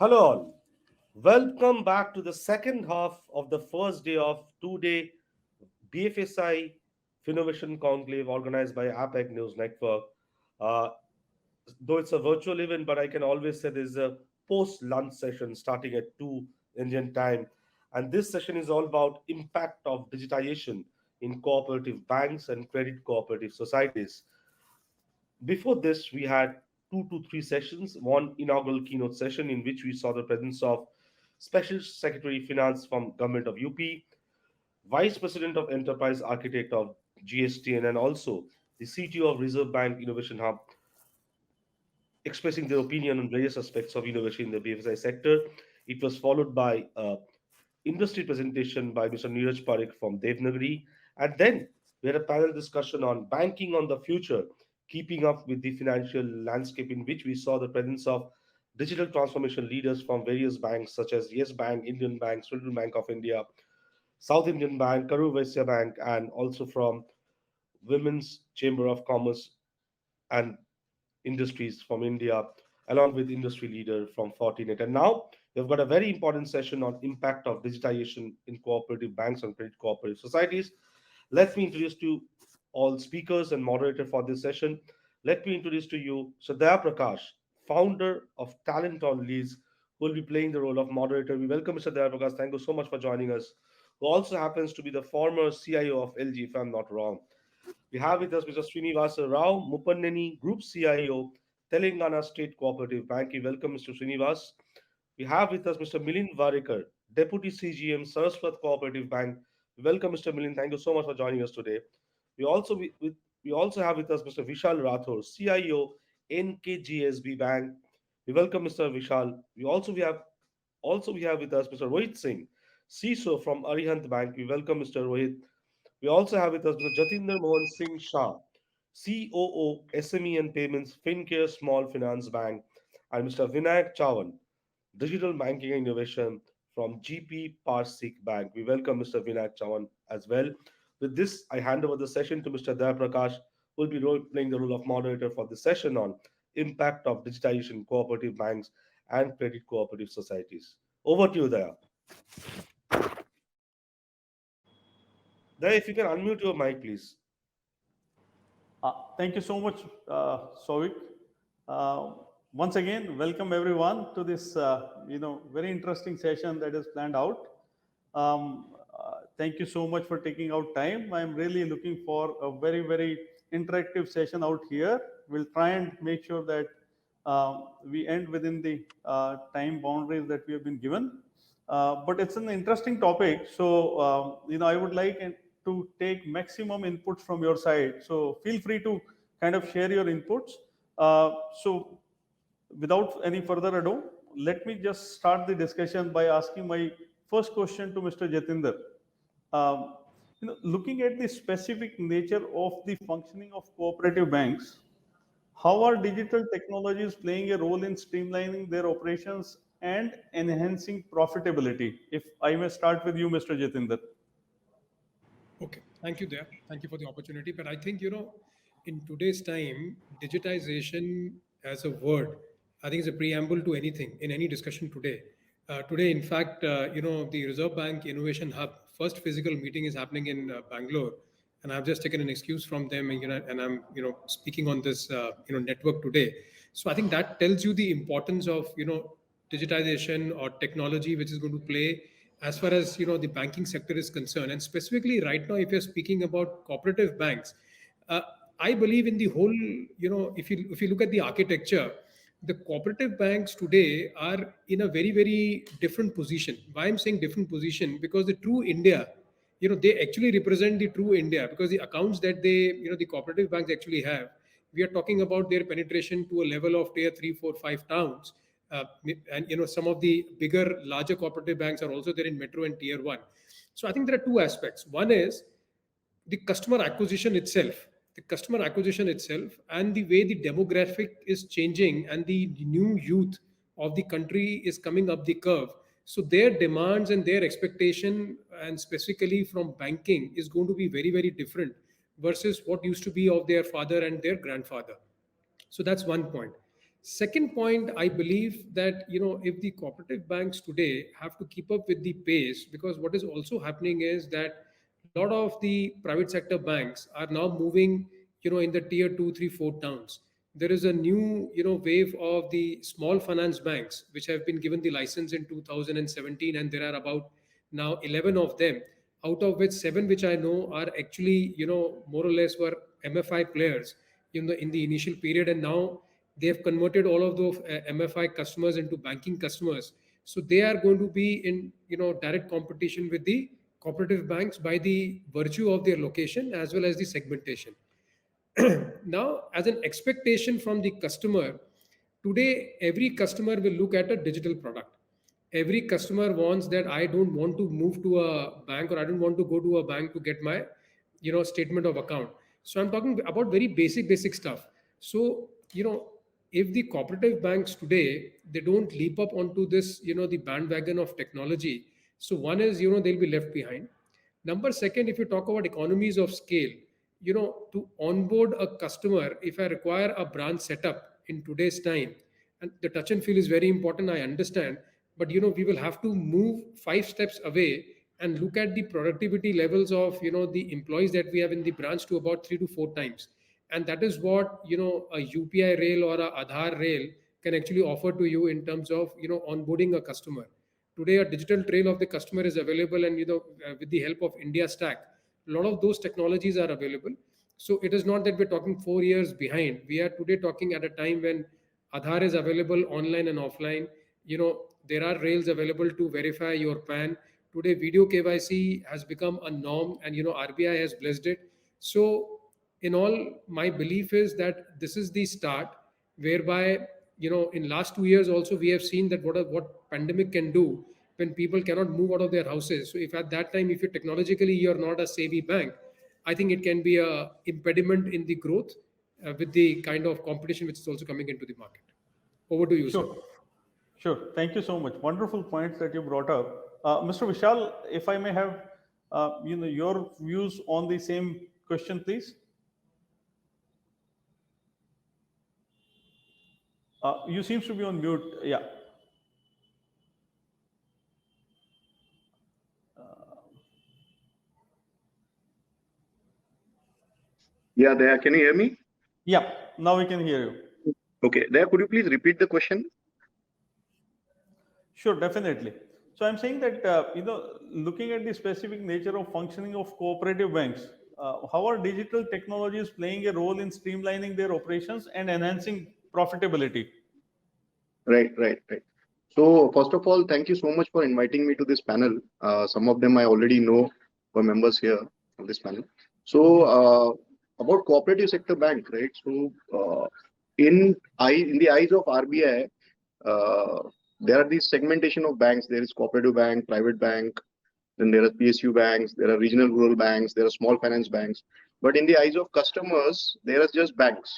Hello, all. Welcome back to the second half of the first day of two-day BFSI Finnovation Conclave organized by APAC News Network. Uh, though it's a virtual event, but I can always say there's a post-lunch session starting at 2 Indian time. And this session is all about impact of digitization in cooperative banks and credit cooperative societies. Before this, we had 2 to 3 sessions. One inaugural keynote session in which we saw the presence of Special Secretary Finance from Government of UP, Vice President of Enterprise Architect of GSTN, and also the CTO of Reserve Bank Innovation Hub, expressing their opinion on various aspects of innovation in the BFSI sector. It was followed by industry presentation by Mr. Neeraj Parekh from Devnagari. And then we had a panel discussion on banking on the future, keeping up with the financial landscape, in which we saw the presence of digital transformation leaders from various banks such as Yes Bank, Indian Bank, Central Bank of India, South Indian Bank, Karur Vysya Bank, and also from Women's Chamber of Commerce and Industries from India, along with industry leader from Fortinet. And now we've got a very important session on impact of digitization in cooperative banks and credit cooperative societies. Let me introduce to you all speakers and moderator for this session. Let me introduce to you Daya Prakash, founder of TalentOnLease, who will be playing the role of moderator. We welcome Mr. Daya Prakash. Thank you so much for joining us. Who also happens to be the former CIO of LG, if I'm not wrong. We have with us Mr. Srinivasa Rao, Muppaneni, Group CIO, Telangana State Cooperative Bank. We welcome Mr. Srinivas. We have with us Mr. Milind Varekar, Deputy CGM, Saraswat Cooperative Bank. We welcome Mr. Milind. Thank you so much for joining us today. We also we also have with us Mr. Vishal Rathod, CIO, NKGSB Bank. We welcome Mr. Vishal. We have with us Mr. Rohit Singh, CISO from Arihant Bank. We welcome Mr. Rohit. We also have with us Mr. Jatinder Mohan Singh Shah, COO, SME and Payments, Fincare Small Finance Bank, and Mr. Vinayak Chavan, Digital Banking and Innovation from GP Parsik Bank. We welcome Mr. Vinayak Chavan as well. With this, I hand over the session to Mr. Daya Prakash, who will be playing the role of moderator for the session on impact of digitization in cooperative banks and credit cooperative societies. Over to you, Daya. Daya, if you can unmute your mic, please. Thank you so much, Souvik. Once again, welcome everyone to this, very interesting session that is planned out. Thank you so much for taking out time. I'm really looking for a very, very interactive session out here. We'll try and make sure that we end within the time boundaries that we have been given. But it's an interesting topic. So, I would like to take maximum inputs from your side. So feel free to kind of share your inputs. So without any further ado, let me just start the discussion by asking my first question to Mr. Jatinder. Looking at the specific nature of the functioning of cooperative banks, how are digital technologies playing a role in streamlining their operations and enhancing profitability? If I may start with you, Mr. Jatinder. Okay, thank you there. Thank you for the opportunity. But I think, in today's time, digitization as a word, I think is a preamble to anything in any discussion today. Today, in fact, the Reserve Bank Innovation Hub first physical meeting is happening in Bangalore, and I've just taken an excuse from them, and I'm, speaking on this, network today. So I think that tells you the importance of, digitization or technology, which is going to play as far as the banking sector is concerned. And specifically right now, if you're speaking about cooperative banks, uh, I believe in the whole, if you look at the architecture, the cooperative banks today are in a very, very different position. Why I'm saying different position? Because the true India, they actually represent the true India, because the accounts that the cooperative banks actually have, we are talking about their penetration to a level of tier 3, 4, 5 towns. uh, and some of the bigger larger cooperative banks are also there in metro and tier 1. So I think there are two aspects. One is the customer acquisition itself, and the way the demographic is changing and the new youth of the country is coming up the curve. So their demands and their expectation, and specifically from banking, is going to be very, very different versus what used to be of their father and their grandfather. So that's one point. Second point, I believe that if the cooperative banks today have to keep up with the pace, because what is also happening is that a lot of the private sector banks are now moving in the tier 2, 3, 4 towns. There is a new wave of the small finance banks which have been given the license in 2017, and there are about now 11 of them, out of which 7 which I know are actually more or less were MFI players in the initial period, and now they have converted all of those MFI customers into banking customers. So they are going to be in direct competition with the cooperative banks by the virtue of their location as well as the segmentation. Now, as an expectation from the customer, today every customer will look at a digital product. Every customer wants that I don't want to move to a bank, or I don't want to go to a bank to get my statement of account. So I'm talking about very basic stuff. So if the cooperative banks today, they don't leap up onto this the bandwagon of technology, so one is they'll be left behind. Number second, if you talk about economies of scale, to onboard a customer, if I require a branch setup in today's time, and the touch and feel is very important, I understand, but we will have to move 5 steps away and look at the productivity levels of the employees that we have in the branch to about 3 to 4 times. And that is what a UPI rail or a Aadhaar rail can actually offer to you in terms of onboarding a customer. Today a digital trail of the customer is available, and with the help of India Stack, a lot of those technologies are available. So it is not that we're talking 4 years behind. We are today talking at a time when Aadhaar is available online and offline. There are rails available to verify your PAN. Today video KYC has become a norm, and RBI has blessed it. So in all, my belief is that this is the start, whereby in last 2 years also we have seen that what pandemic can do when people cannot move out of their houses. So if at that time, if you technologically you're not a savvy bank, I think it can be a impediment in the growth, with the kind of competition which is also coming into the market. Over to you, sir. Sure. Sure. Thank you so much. Wonderful points that you brought up. Mr. Vishal, if I may have, your views on the same question, please. You seems to be on mute. Yeah. Yeah, Daya, can you hear me? Yeah, now we can hear you. Okay, Daya, could you please repeat the question? Sure, definitely. So I'm saying that, looking at the specific nature of functioning of cooperative banks, how are digital technologies playing a role in streamlining their operations and enhancing profitability? Right. So first of all, thank you so much for inviting me to this panel. Some of them I already know were members here of this panel. So about cooperative sector bank, right? So in the eyes of RBI, there are these segmentation of banks. There is cooperative bank, private bank, then there are PSU banks, there are regional rural banks, there are small finance banks. But in the eyes of customers, there are just banks.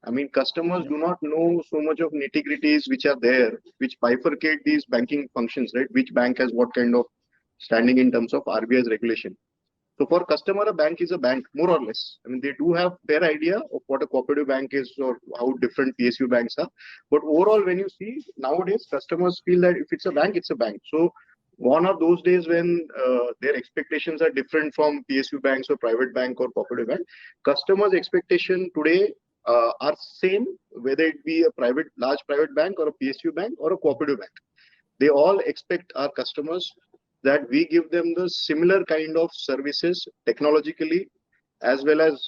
I mean, customers do not know so much of nitty-gritties which are there, which bifurcate these banking functions, right? Which bank has what kind of standing in terms of RBI's regulation. So for customer, a bank is a bank, more or less. I mean, they do have fair idea of what a cooperative bank is or how different PSU banks are. But overall, when you see nowadays, customers feel that if it's a bank, it's a bank. So gone are those days when their expectations are different from PSU banks or private bank or cooperative bank. Customers' expectation today are same, whether it be a large private bank or a PSU bank or a cooperative bank. They all expect our customers that we give them the similar kind of services technologically, as well as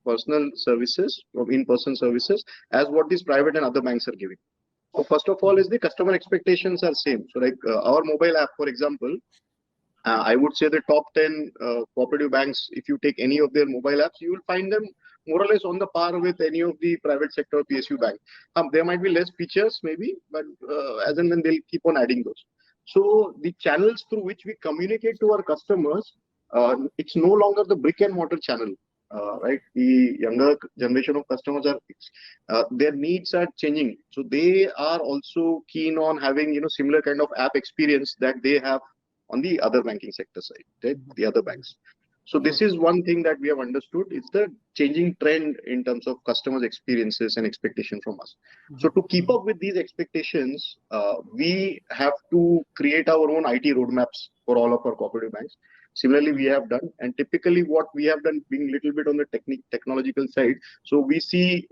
personal services, or in-person services, as what these private and other banks are giving. So first of all is the customer expectations are same. So like our mobile app, for example, I would say the top 10 cooperative banks, if you take any of their mobile apps, you will find them more or less on the par with any of the private sector PSU bank. There might be less features maybe, but as and when they'll keep on adding those. So the channels through which we communicate to our customers, it's no longer the brick and mortar channel, right? The younger generation of customers are, their needs are changing. So they are also keen on having, similar kind of app experience that they have on the other banking sector side, right? The other banks. So this is one thing that we have understood. It's the changing trend in terms of customers' experiences and expectation from us. So to keep up with these expectations, we have to create our own IT roadmaps for all of our cooperative banks. Similarly, we have done, and typically what we have done being a little bit on the technological side. So we see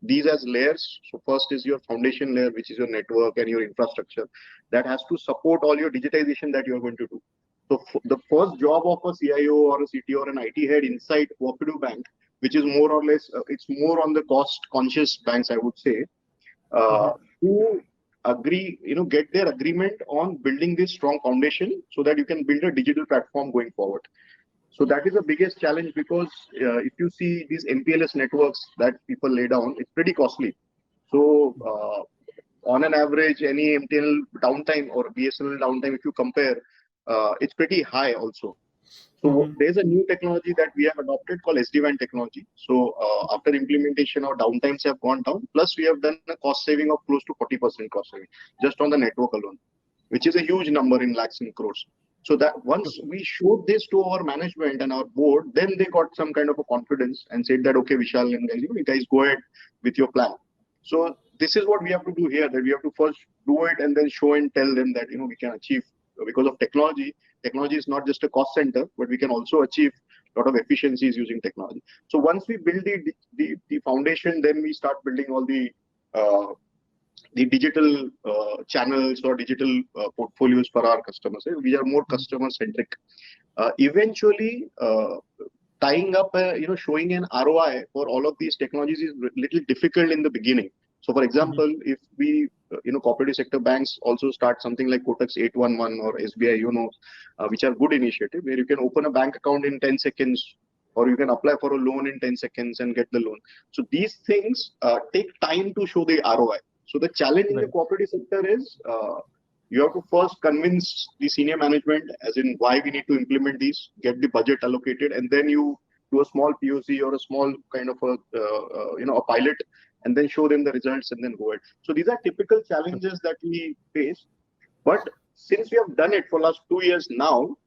these as layers. So first is your foundation layer, which is your network and your infrastructure that has to support all your digitization that you are going to do. So the first job of a CIO or a CTO or an IT head inside Cooperative Bank, which is more or less, it's more on the cost conscious banks, I would say, to agree, get their agreement on building this strong foundation so that you can build a digital platform going forward. So that is the biggest challenge because if you see these MPLS networks that people lay down, it's pretty costly. So on an average, any MTNL downtime or BSNL downtime, if you compare, it's pretty high also. So there's a new technology that we have adopted called SD-WAN technology. So after implementation, our downtimes have gone down. Plus, we have done a cost saving of close to 40% cost saving just on the network alone, which is a huge number in lakhs and crores. So that once we showed this to our management and our board, then they got some kind of a confidence and said that, okay, Vishal and guys, you guys go ahead with your plan. So this is what we have to do here, that we have to first do it and then show and tell them that, we can achieve because of technology. Technology is not just a cost center, but we can also achieve a lot of efficiencies using technology. So once we build the foundation, then we start building all the digital channels or digital portfolios for our customers. We are more customer centric. Eventually, tying up, showing an ROI for all of these technologies is little difficult in the beginning. So, for example, if we, cooperative sector banks also start something like Kotak's 811 or SBI, which are good initiative where you can open a bank account in 10 seconds or you can apply for a loan in 10 seconds and get the loan. So these things take time to show the ROI. So the challenge in the cooperative sector is you have to first convince the senior management as in why we need to implement these, get the budget allocated, and then you do a small POC or a small kind of a pilot, and then show them the results and then go ahead. So these are typical challenges that we face. But since we have done it for last 2 years now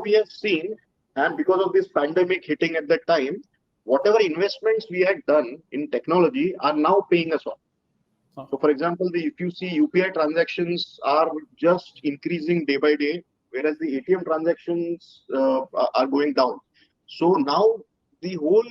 we have seen, and because of this pandemic hitting at that time, whatever investments we had done in technology are now paying us off. So, for example, if you see UPI transactions are just increasing day by day, whereas the ATM transactions are going down. So now the whole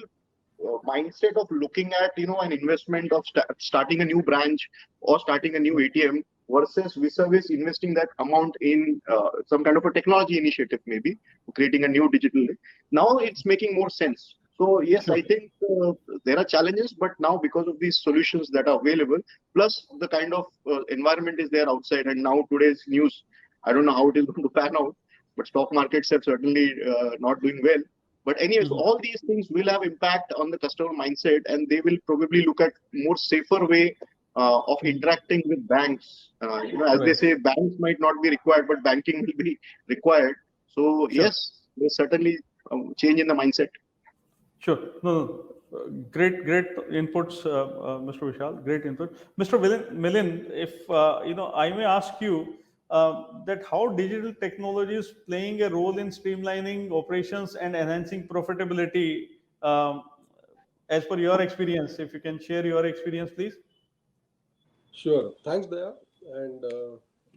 mindset of looking at an investment of starting a new branch or starting a new ATM versus vis-a-vis investing that amount in some kind of a technology initiative, maybe creating a new digital. Now it's making more sense. So yes, I think there are challenges, but now because of these solutions that are available, plus the kind of environment is there outside, and now today's news, I don't know how it is going to pan out, but stock markets have certainly not doing well. But anyways, all these things will have impact on the customer mindset, and they will probably look at more safer way of interacting with banks. As they say, banks might not be required, but banking will be required. So yes, there's certainly change in the mindset. Sure. No. Great inputs, Mr. Vishal. Great input, Mr. Milind. If I may ask you that how digital technology is playing a role in streamlining operations and enhancing profitability, as per your experience. If you can share your experience, please. Sure. Thanks, Daya, and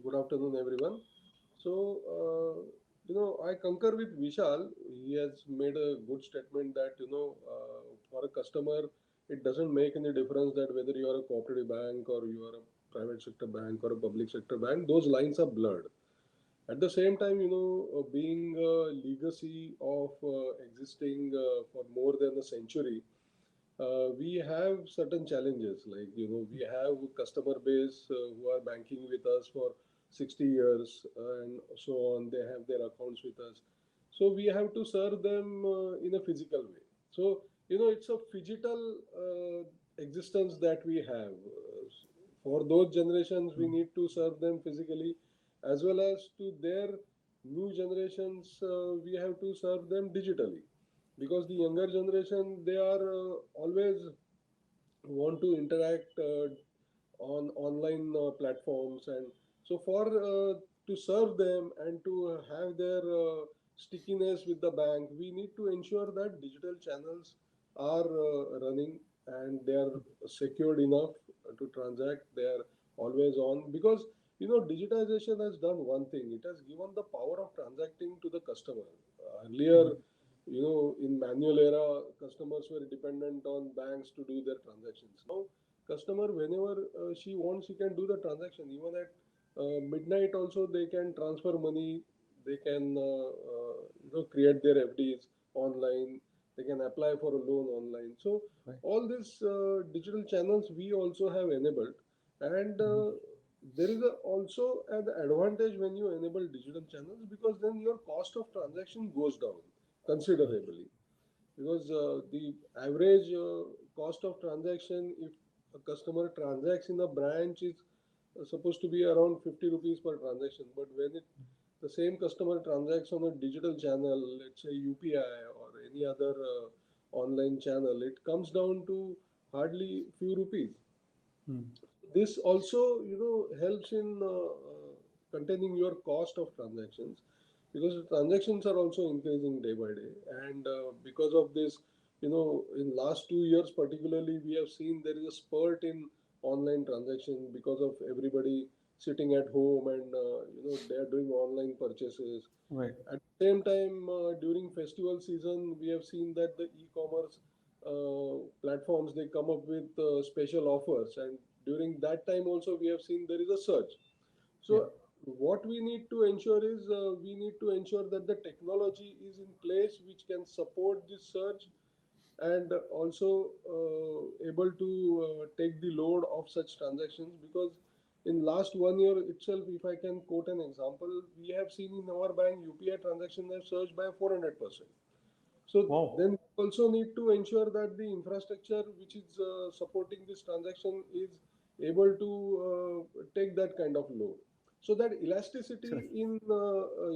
good afternoon, everyone. So, I concur with Vishal. He has made a good statement that, for a customer, it doesn't make any difference that whether you are a cooperative bank or you are a private sector bank or a public sector bank, those lines are blurred. At the same time, being a legacy of existing for more than a century, we have certain challenges. Like, we have customer base who are banking with us for 60 years and so on. They have their accounts with us. So we have to serve them in a physical way. So, it's a phygital existence that we have. For those generations, we need to serve them physically, as well as to their new generations, we have to serve them digitally. Because the younger generation, they are always want to interact on online platforms, and so for to serve them and to have their stickiness with the bank. We need to ensure that digital channels are running and they are secured enough to transact. They are always on, because digitization has done one thing. It has given the power of transacting to the customer. Earlier, in manual era, customers were dependent on banks to do their transactions. Now, customer, whenever she wants, she can do the transaction. Even at midnight also, they can transfer money. They can create their FDs online. They can apply for a loan online. So Right. all these digital channels we also have enabled, and there is also an advantage when you enable digital channels, because then your cost of transaction goes down considerably, because the average cost of transaction, if a customer transacts in a branch, is supposed to be around 50 rupees per transaction. But when the same customer transacts on a digital channel, let's say UPI or any other online channel, it comes down to hardly few rupees. Hmm. This also helps in containing your cost of transactions, because the transactions are also increasing day by day. And because of this, in last 2 years particularly, we have seen there is a spurt in online transaction, because of everybody sitting at home, and they are doing online purchases. Right. At the same time, during festival season, we have seen that the e-commerce platforms, they come up with special offers, and during that time also we have seen there is a surge. Yeah. So what we need to ensure is, we need to ensure that the technology is in place which can support this surge, and also able to take the load of such transactions. Because in last 1 year itself, if I can quote an example, we have seen in our bank UPI transactions have surged by 400%. So Wow. then we also need to ensure that the infrastructure which is supporting this transaction is able to take that kind of load. So that elasticity Sure. in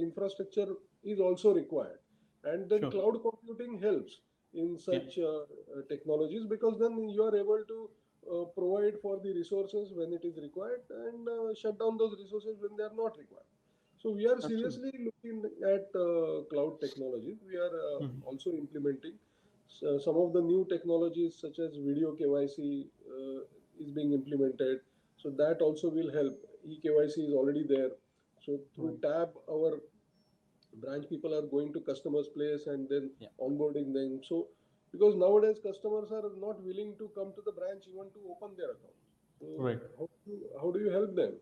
infrastructure is also required. And then Sure. cloud computing helps in Yeah. such technologies, because then you are able to provide for the resources when it is required, and shut down those resources when they are not required. So we are Absolutely. seriously looking at cloud technologies. We are Mhm. also implementing some of the new technologies, such as video KYC is being implemented. So that also will help. eKYC is already there. So through Right. tab, our branch people are going to customers' place and then Yeah. onboarding them. So because nowadays customers are not willing to come to the branch even to open their account. So Right. how do you help them?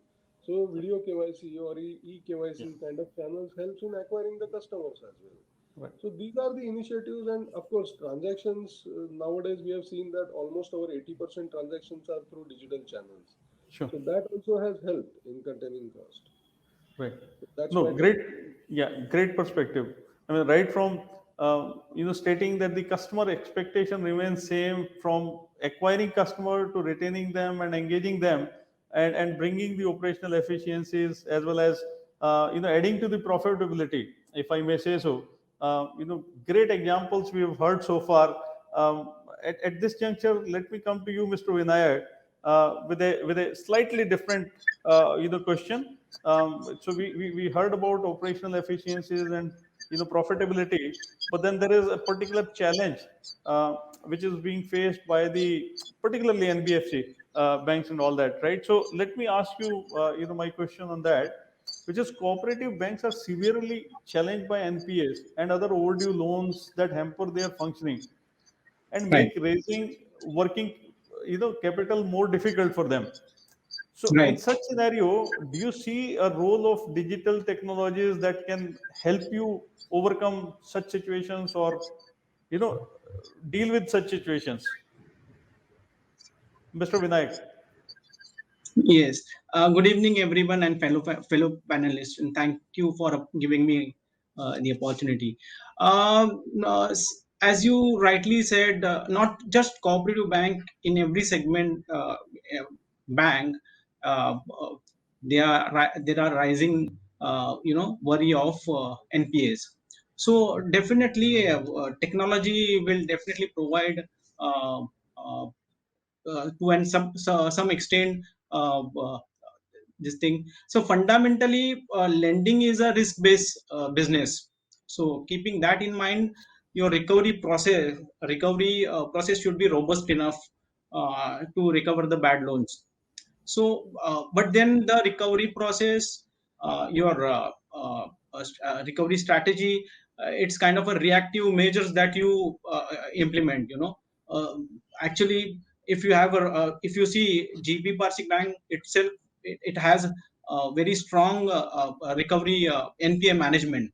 So video KYC or Yeah. eKYC kind of channels helps in acquiring the customers as well. Right. So these are the initiatives, and of course transactions. Nowadays we have seen that almost over 80% transactions are through digital channels. Sure. So that also has helped in containing cost. Right. That's No, my take. great. Yeah, great perspective. I mean, right from stating that the customer expectation remains same from acquiring customer to retaining them and engaging them, and bringing the operational efficiencies, as well as adding to the profitability, if I may say so. Great examples we have heard so far. At this juncture, let me come to you, Mr. Vinayak, with a slightly different question. So we heard about operational efficiencies and profitability, but then there is a particular challenge which is being faced by the particularly NBFC banks and all that, right? So let me ask you, my question on that, which is cooperative banks are severely challenged by NPAs and other overdue loans that hamper their functioning and Right, make raising working capital more difficult for them. So, in right. such scenario, do you see a role of digital technologies that can help you overcome such situations, or you know deal with such situations, Mr. Vinayak? Yes. Good evening, everyone, and fellow panelists, and thank you for giving me the opportunity. As you rightly said, not just cooperative bank, in every segment bank, uh, there are rising worry of NPAs. So definitely, technology will definitely provide. Uh, uh, to and some extent this thing. So fundamentally, lending is a risk based business. So keeping that in mind, your recovery process should be robust enough to recover the bad loans. So, but then the recovery process, your recovery strategy, it's kind of a reactive measures that you implement. Actually, if you see GB Parsik Bank itself, it has very strong recovery NPA management.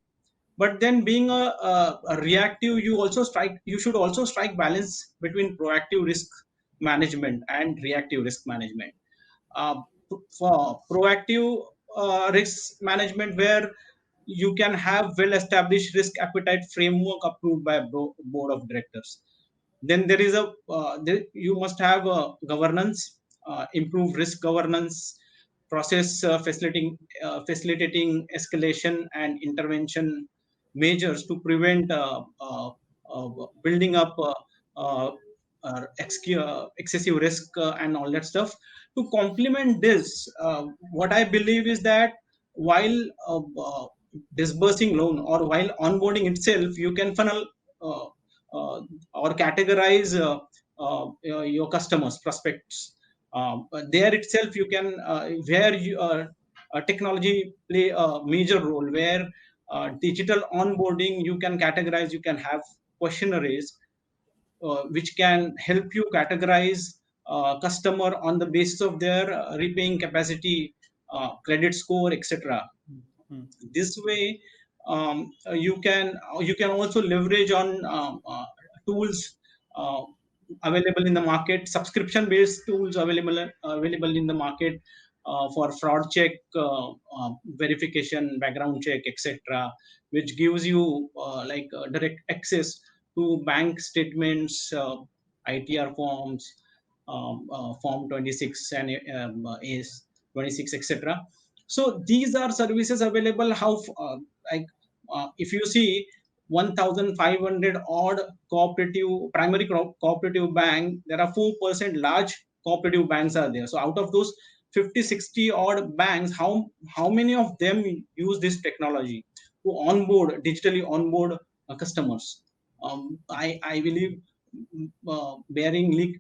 But then being a reactive, you should also strike balance between proactive risk management and reactive risk management. For proactive risk management, where you can have well established risk appetite framework approved by a board of directors. Then there is you must have governance, improve risk governance process, facilitating escalation and intervention measures to prevent building up excessive risk and all that stuff. To complement this, what I believe is that while disbursing loan or while onboarding itself, you can funnel or categorize your customers, prospects. There itself, you can where technology play a major role, where digital onboarding, you can categorize, you can have questionnaires which can help you categorize customer on the basis of their repaying capacity, credit score, etc. This way, you can also leverage on tools available in the market, subscription based tools available in the market for fraud check, verification, background check, etc., which gives you direct access to bank statements, ITR forms, form 26 and AS 26, etc. So these are services available. If you see 1,500 odd primary cooperative bank, there are 4% large cooperative banks are there. So out of those 50-60 odd banks, how many of them use this technology to digitally onboard customers? I believe bearing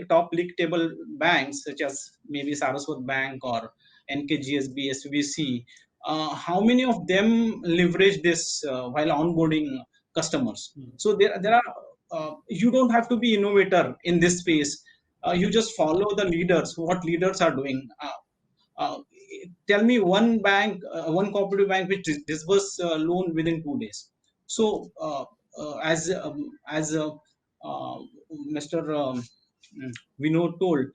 top league table banks such as maybe Saraswat Bank or NKGSB, SVC, how many of them leverage this while onboarding customers? So there are you don't have to be innovator in this space. You just follow the leaders, what leaders are doing. Tell me one cooperative bank which disburse loan within 2 days. So as Mr. Vinod told,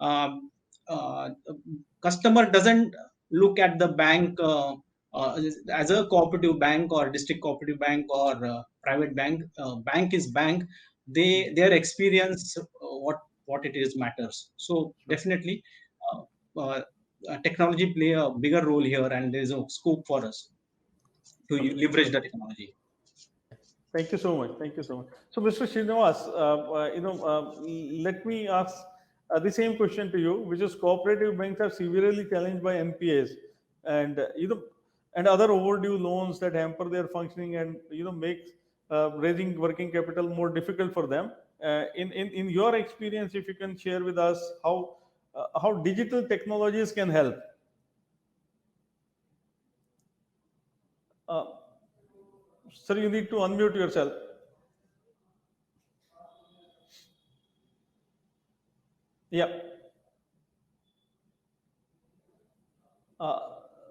um, customer doesn't look at the bank as a cooperative bank or district cooperative bank or private bank. Bank is bank. Their experience, what it is matters. So definitely, technology play a bigger role here, and there is a scope for us to leverage the technology. Thank you so much. Thank you so much. So, Mr. Srinivas, let me ask the same question to you, which is cooperative banks are severely challenged by NPAs, and and other overdue loans that hamper their functioning and make raising working capital more difficult for them. In your experience, if you can share with us how digital technologies can help. Sir, you need to unmute yourself. Yeah.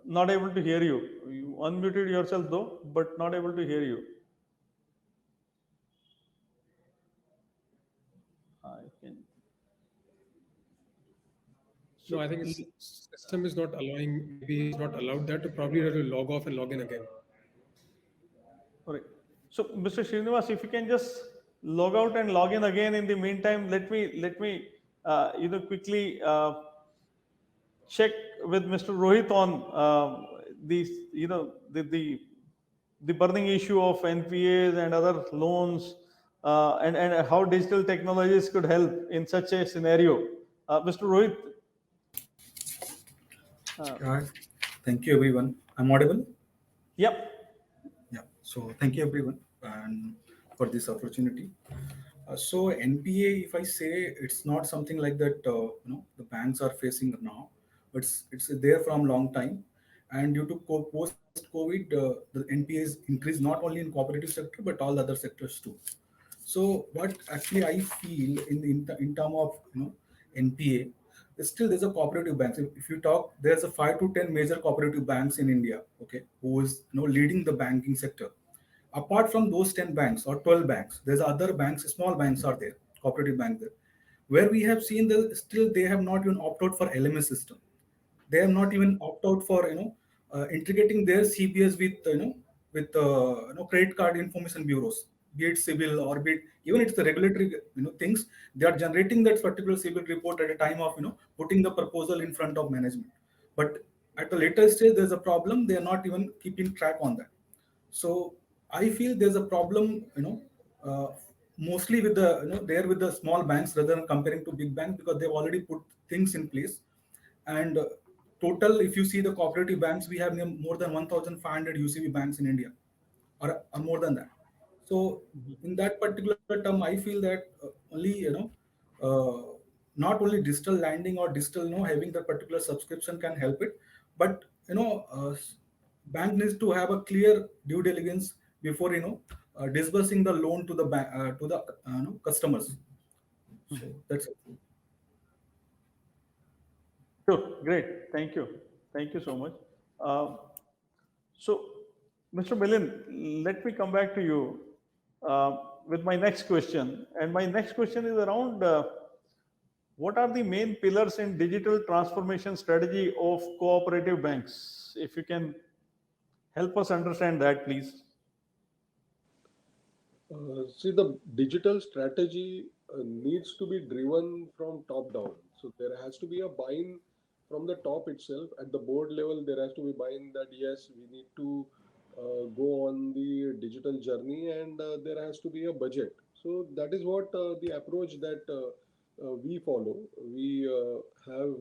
Not able to hear you. You unmuted yourself though, but not able to hear you. I can. No, I think system is not allowing. Maybe he's not allowed that. To probably have to log off and log in again. All right. So, Mr. Srinivas, if you can just log out and log in again. In the meantime, let me quickly check with Mr. Rohit on the burning issue of NPAs and other loans, and how digital technologies could help in such a scenario. Mr. Rohit. Thank you, everyone. I'm audible? Yep. Yeah. So thank you everyone and for this opportunity. So NPA, if I say, it's not something like that. The banks are facing now. It's there from long time, and due to post COVID, the NPAs increased not only in cooperative sector but all other sectors too. So what actually I feel in term of NPA, still there's a cooperative banks. If you talk, there's a 5 to 10 major cooperative banks in India. Okay, who is leading the banking sector. Apart from those 10 banks or 12 banks, there's other banks, small banks are there, cooperative bank there, where we have seen that still they have not even opted for LMS system. They have not even opt out for integrating their CBS with with credit card information bureaus, be it civil or be it even it's the regulatory things. They are generating that particular civil report at a time of putting the proposal in front of management. But at the later stage, there's a problem. They are not even keeping track on that. So I feel there's a problem, uh, mostly with the there with the small banks rather than comparing to big banks, because they've already put things in place. And total, if you see the cooperative banks, we have more than 1,500 UCB banks in India, or more than that. So in that particular term, I feel that only uh, not only digital landing or digital having that particular subscription can help it, but bank needs to have a clear due diligence before disbursing the loan to the bank to the customers. So that's it. Sure, great. Thank you. Thank you so much. Uh, so, Mr. Milind, let me come back to you with my next question. And my next question is around what are the main pillars in digital transformation strategy of cooperative banks? If you can help us understand that, please. See, the digital strategy needs to be driven from top down. So there has to be a buy-in from the top itself. At the board level, there has to be buy-in that yes, we need to go on the digital journey, and there has to be a budget. So that is what the approach that we follow. We have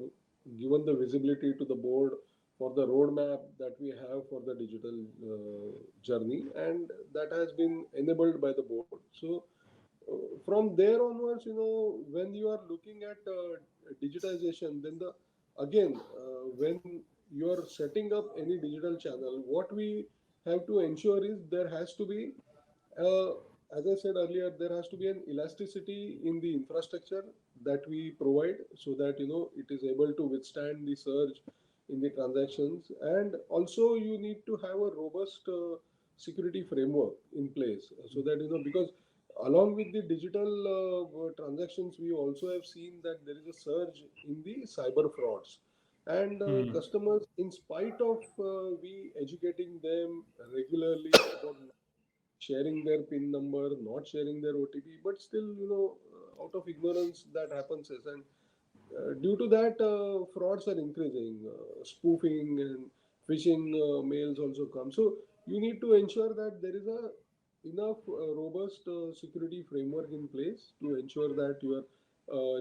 given the visibility to the board for the roadmap that we have for the digital journey, and that has been enabled by the board. So from there onwards, when you are looking at digitization, then again, when you are setting up any digital channel, what we have to ensure is there has to be uh, as I said earlier, there has to be an elasticity in the infrastructure that we provide, so that it is able to withstand the surge in the transactions. And also you need to have a robust security framework in place, so that because along with the digital transactions, we also have seen that there is a surge in the cyber frauds. And customers, in spite of we educating them regularly about sharing their PIN number, not sharing their OTP, but still, out of ignorance, that happens. And due to that, frauds are increasing, spoofing and phishing mails also come. So you need to ensure that there is a enough robust security framework in place to ensure that your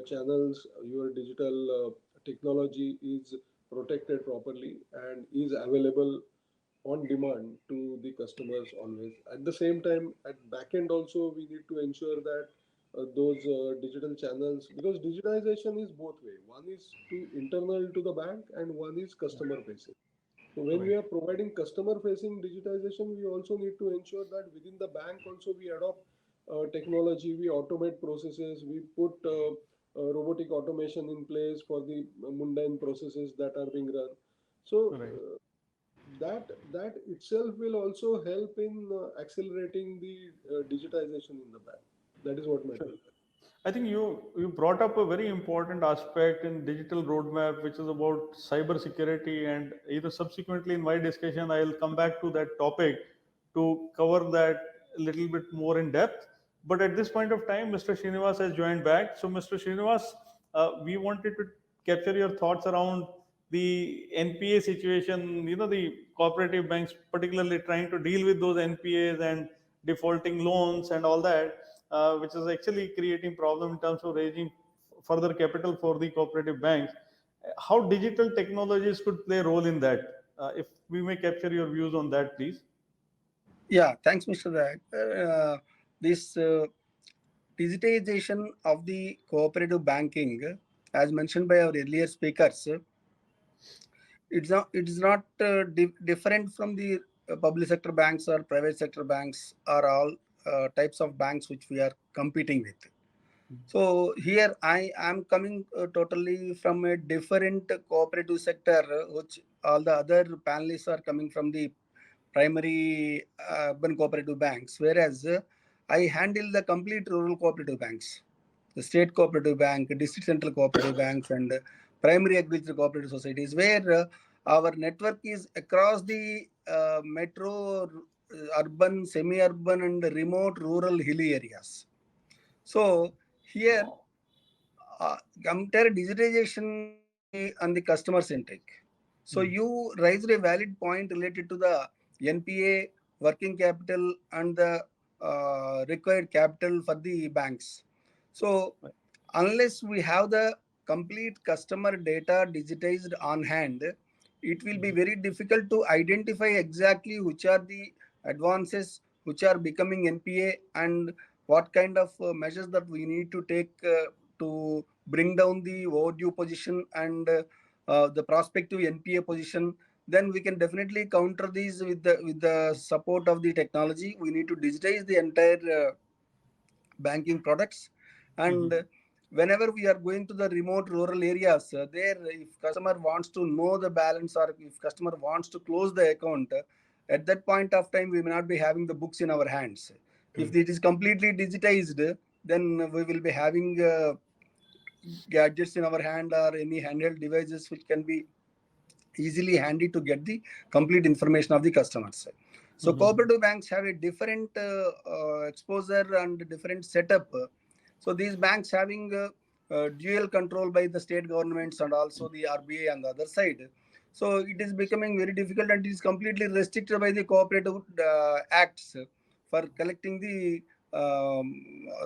channels, your digital technology is protected properly and is available on demand to the customers always. At the same time, at back end also, we need to ensure that those digital channels, because digitization is both way. One is to internal to the bank and one is customer facing. So when we are providing customer facing digitization, we also need to ensure that within the bank also we adopt technology, we automate processes, we put robotic automation in place for the mundane processes that are being run. So that itself will also help in accelerating the digitization in the bank. That is what my take. I think you brought up a very important aspect in digital roadmap, which is about cyber security, and either subsequently in my discussion, I'll come back to that topic to cover that a little bit more in depth. But at this point of time, Mr. Srinivas has joined back. So, Mr. Srinivas, we wanted to capture your thoughts around the NPA situation. The cooperative banks, particularly trying to deal with those NPAs and defaulting loans and all that, which is actually creating problem in terms of raising further capital for the cooperative banks. How digital technologies could play a role in that? If we may capture your views on that, please. Yeah, thanks, Mr. Dak. This digitization of the cooperative banking, as mentioned by our earlier speakers, it is not different from the public sector banks or private sector banks, are all types of banks which we are competing with. So here I am coming totally from a different cooperative sector, which all the other panelists are coming from the primary urban cooperative banks, whereas I handle the complete rural cooperative banks, the state cooperative bank, district central cooperative banks, and primary agricultural cooperative societies, where our network is across the metro, urban, semi-urban, and remote rural hilly areas. So here, compare digitization and the customer centric. So you raised a valid point related to the NPA working capital and the required capital for the banks. So unless we have the complete customer data digitized on hand, it will be very difficult to identify exactly which are the advances which are becoming NPA, and what kind of measures that we need to take to bring down the overdue position and the prospective NPA position. Then we can definitely counter these with the support of the technology. We need to digitize the entire banking products, and whenever we are going to the remote rural areas, there, if customer wants to know the balance, or if customer wants to close the account, at that point of time we may not be having the books in our hands. If it is completely digitized, then we will be having gadgets in our hand or any handheld devices which can be easily handy to get the complete information of the customers. So cooperative banks have a different exposure and different setup. So these banks having dual control by the state governments and also the RBI on the other side. So it is becoming very difficult, and it is completely restricted by the cooperative acts for collecting the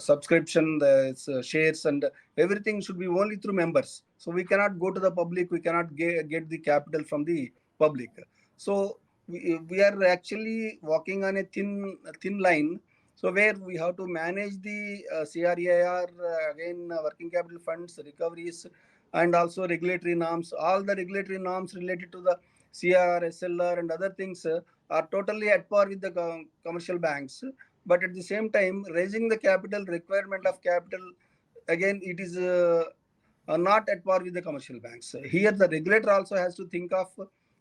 subscription, the shares, and everything should be only through members. So we cannot go to the public, we cannot get the capital from the public. So we are actually walking on a thin line. So where we have to manage the CRAR, again working capital funds, recoveries, and also regulatory norms. All the regulatory norms related to the CR, SLR, and other things are totally at par with the commercial banks. But at the same time, raising the capital, requirement of capital, again it is not at par with the commercial banks. Here the regulator also has to think of,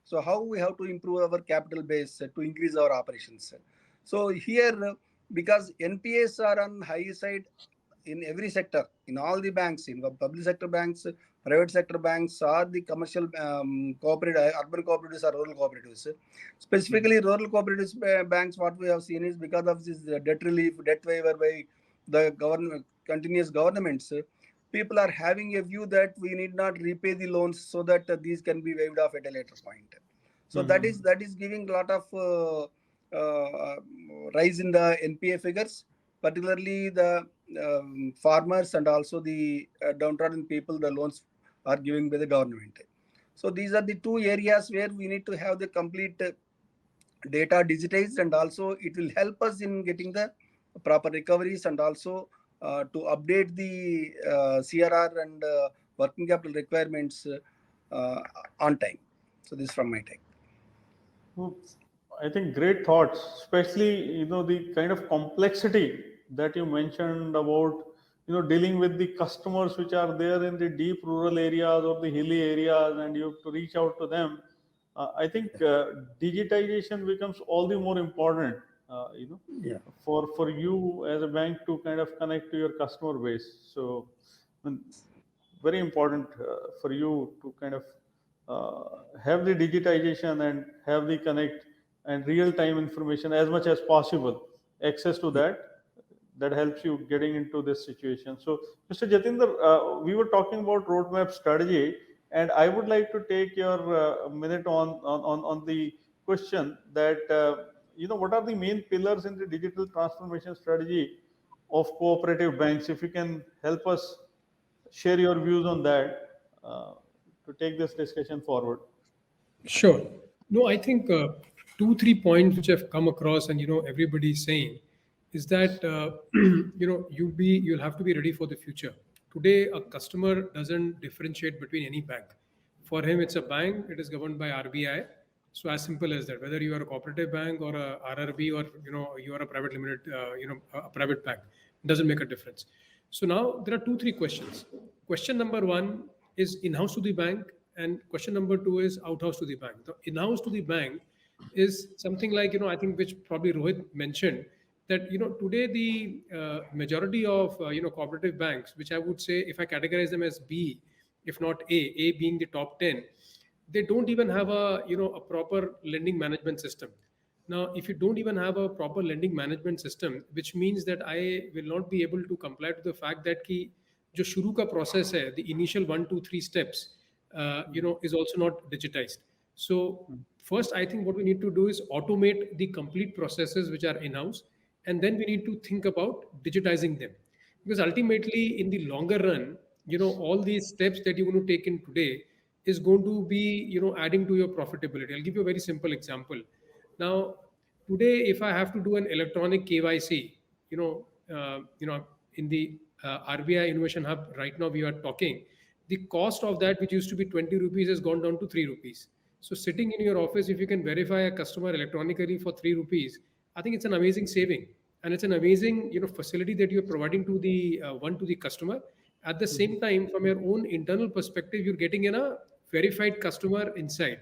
so how we have to improve our capital base to increase our operations. So here, because NPAs are on high side in every sector, in all the banks, in the public sector banks, private sector banks, or the commercial cooperative, urban cooperatives or rural cooperatives. Specifically, rural cooperatives banks, what we have seen is because of this debt relief, debt waiver by the government, continuous governments, people are having a view that we need not repay the loans so that these can be waived off at a later point. So that is giving a lot of rise in the NPA figures, particularly the farmers and also the downtrodden people. The loans are given by the government. So these are the two areas where we need to have the complete data digitized, and also it will help us in getting the proper recoveries, and also to update the CRR and working capital requirements on time. So this is from my take. I think great thoughts, especially the kind of complexity that you mentioned about dealing with the customers which are there in the deep rural areas or the hilly areas, and you have to reach out to them. I think digitization becomes all the more important. Yeah. For you as a bank to kind of connect to your customer base. So, very important for you to kind of have the digitization and have the connect and real time information as much as possible, access to that helps you getting into this situation. So Mr. Jatinder, we were talking about roadmap strategy, and I would like to take your minute on the question that what are the main pillars in the digital transformation strategy of cooperative banks. If you can help us share your views on that to take this discussion forward. Sure. No, I think 2-3 points which I've come across, and everybody's saying, is that you'll have to be ready for the future. Today, a customer doesn't differentiate between any bank. For him, it's a bank. It is governed by RBI. So as simple as that. Whether you are a cooperative bank or a RRB, or you are a private limited, a private bank, it doesn't make a difference. So now there are 2-3 questions. Question number one is in-house to the bank, and question number two is out-house to the bank. The in-house to the bank is something like I think which probably Rohit mentioned, that today the majority of cooperative banks, which I would say, if I categorize them as B, if not A being the top 10, they don't even have a proper lending management system. Now, if you don't even have a proper lending management system, which means that I will not be able to comply to the fact that ki jo shuru ka process hai, the initial 1, 2, 3 steps, is also not digitized. So first, I think what we need to do is automate the complete processes which are in-house, and then we need to think about digitizing them, because ultimately, in the longer run, all these steps that you're going to take in today is going to be adding to your profitability. I'll give you a very simple example. Now, today, if I have to do an electronic KYC, in the RBI Innovation Hub right now we are talking, the cost of that, which used to be 20 rupees, has gone down to 3 rupees. So sitting in your office, if you can verify a customer electronically for 3 rupees, I think it's an amazing saving, and it's an amazing facility that you're providing to the to the customer. At the same time, from your own internal perspective, you're getting in a verified customer inside.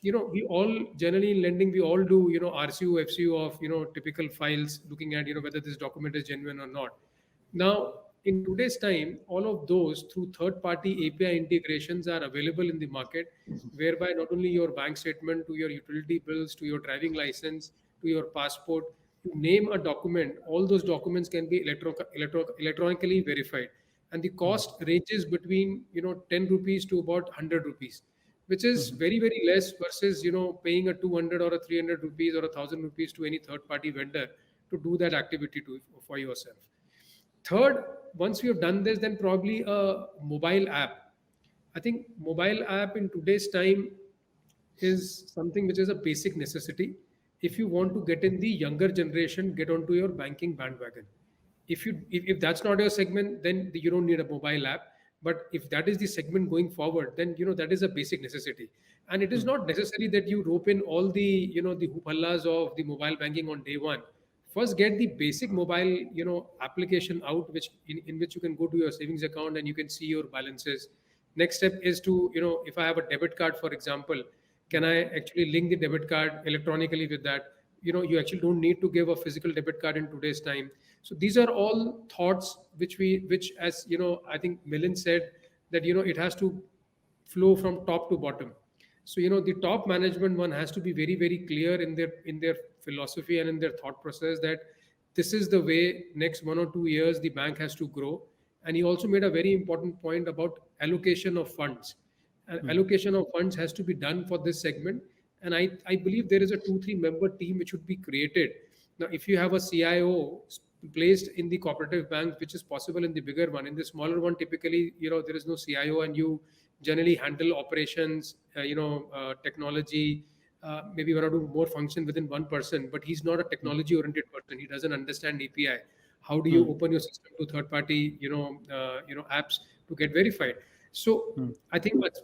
We all generally in lending, we all do RCU, FCU of typical files, looking at whether this document is genuine or not. Now, in today's time, all of those through third-party API integrations are available in the market, whereby not only your bank statement, to your utility bills, to your driving license, to your passport, you name a document, all those documents can be electronically verified, and the cost ranges between 10 rupees to about 100 rupees, which is very, very less versus paying a 200 or a 300 rupees or 1,000 rupees to any third-party vendor to do that activity for yourself. Third, once we have done this, then probably a mobile app. I think mobile app in today's time is something which is a basic necessity. If you want to get in the younger generation, get onto your banking bandwagon. If that's not your segment, then you don't need a mobile app. But if that is the segment going forward, then that is a basic necessity. And it is not necessary that you rope in all the the hoopallas of the mobile banking on day one. First, get the basic mobile application out, which in which you can go to your savings account and you can see your balances. Next step is to if I have a debit card, for example, can I actually link the debit card electronically with that? You actually don't need to give a physical debit card in today's time. So these are all thoughts which as I think Milind said, that it has to flow from top to bottom. So the top management one has to be very, very clear in their philosophy and in their thought process, that this is the way next 1 or 2 years the bank has to grow. And he also made a very important point about allocation of funds. Allocation of funds has to be done for this segment, and I believe there is a 2-3 member team which should be created. Now, if you have a CIO placed in the cooperative bank, which is possible in the bigger one, in the smaller one, typically there is no CIO, and you generally handle operations, technology, maybe 1 or 2 more function within one person, but he's not a technology oriented person. He doesn't understand API. How do you open your system to third party apps to get verified? So I think that's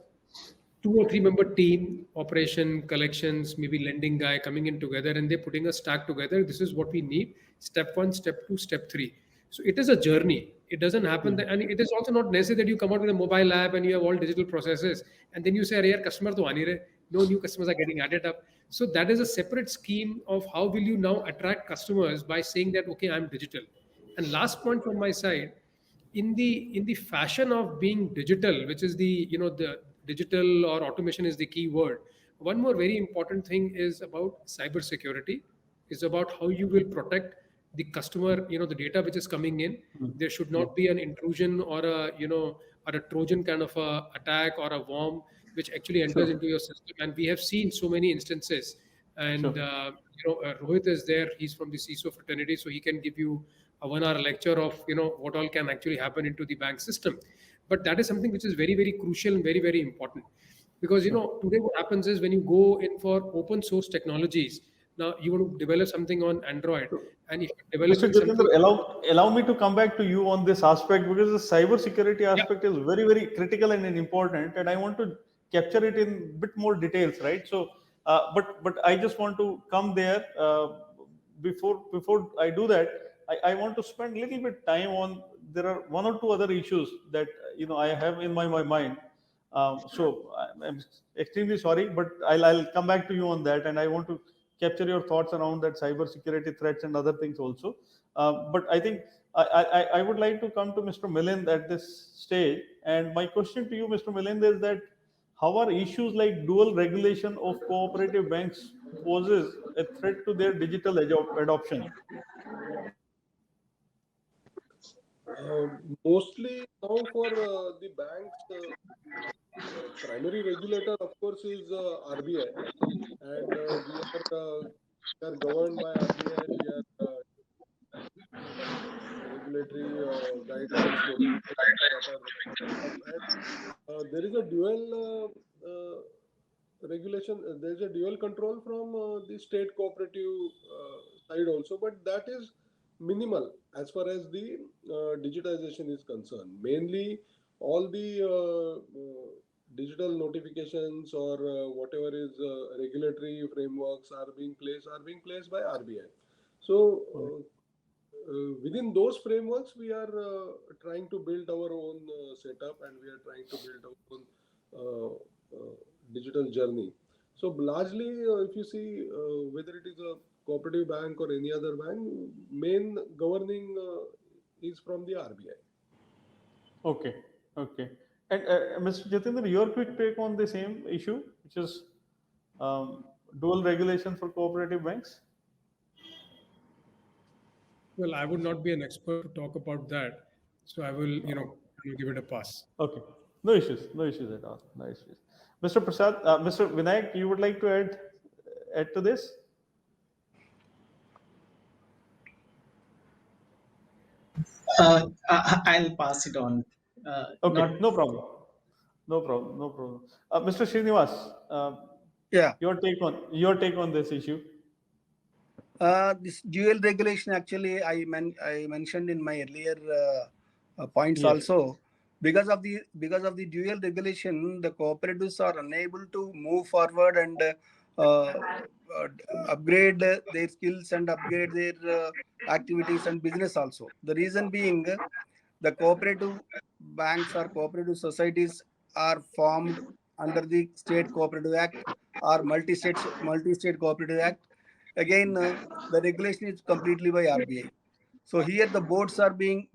2 or 3 member team, operation, collections, maybe lending guy coming in together, and they're putting a stack together. This is what we need. Step 1, step 2, step 3. So it is a journey. It doesn't happen and it is also not necessary that you come out with a mobile app and you have all digital processes and then you say, "Arey, customer to aani rahe." No new customers are getting added up. So that is a separate scheme of how will you now attract customers by saying that, okay, I'm digital. And last point from my side, in the fashion of being digital, which is the the digital or automation is the key word. One more very important thing is about cyber security. Is about how you will protect the customer, the data which is coming in. There should not be an intrusion or a or a Trojan kind of a attack or a worm which actually enters into your system. And we have seen so many instances. And Rohit is there. He's from the CISO fraternity, so he can give you a 1-hour lecture of what all can actually happen into the bank system. But that is something which is very, very crucial and very, very important. Because today what happens is when you go in for open source technologies, now you want to develop something on Android, and if you're Mr. developing Jatinder, something, allow me to come back to you on this aspect, because the cyber security yeah, aspect is very, very critical and important, and I want to capture it in bit more details, right? So, but I just want to come there. Before I do that, I want to spend a little bit time on, there are one or two other issues that I have in my mind. So I'm extremely sorry, but I'll come back to you on that, and I want to capture your thoughts around that cyber security threats and other things also. But I think I would like to come to Mr. Milind at this stage, and my question to you, Mr. Milind, is that how are issues like dual regulation of cooperative banks poses a threat to their digital adoption? Mostly now for the banks, primary regulator, of course, is RBI, and we are governed by RBI. We are regulatory guidelines, notifications that are up, and there is a dual regulation. There is a dual control from the state cooperative side also, but that is minimal as far as the digitization is concerned. Mainly, all the digital notifications or whatever is regulatory frameworks are being placed by RBI. So within those frameworks, we are trying to build our own setup, and we are trying to build our own digital journey. So largely, if you see whether it is a cooperative bank or any other bank, main governing is from the RBI. Okay, okay. And Mr. Jatinder, your quick take on the same issue, which is dual regulation for cooperative banks? well, I would not be an expert to talk about that, so I will give it a pass. Okay, no issues at all, no issues. Mr. Prasad, Mr. Vinayak, you would like to add to this? I'll pass it on. Okay, Not no problem. Mr. Srinivas, Yeah. your take on this issue. This dual regulation, actually, I mentioned in my earlier points Yes. also. Because of the dual regulation, the cooperatives are unable to move forward and upgrade their skills and upgrade their activities and business also. The reason being, the cooperative banks or cooperative societies are formed under the State Cooperative Act or Multi-State Cooperative Act. Again, the regulation is completely by RBI. So here the boards are being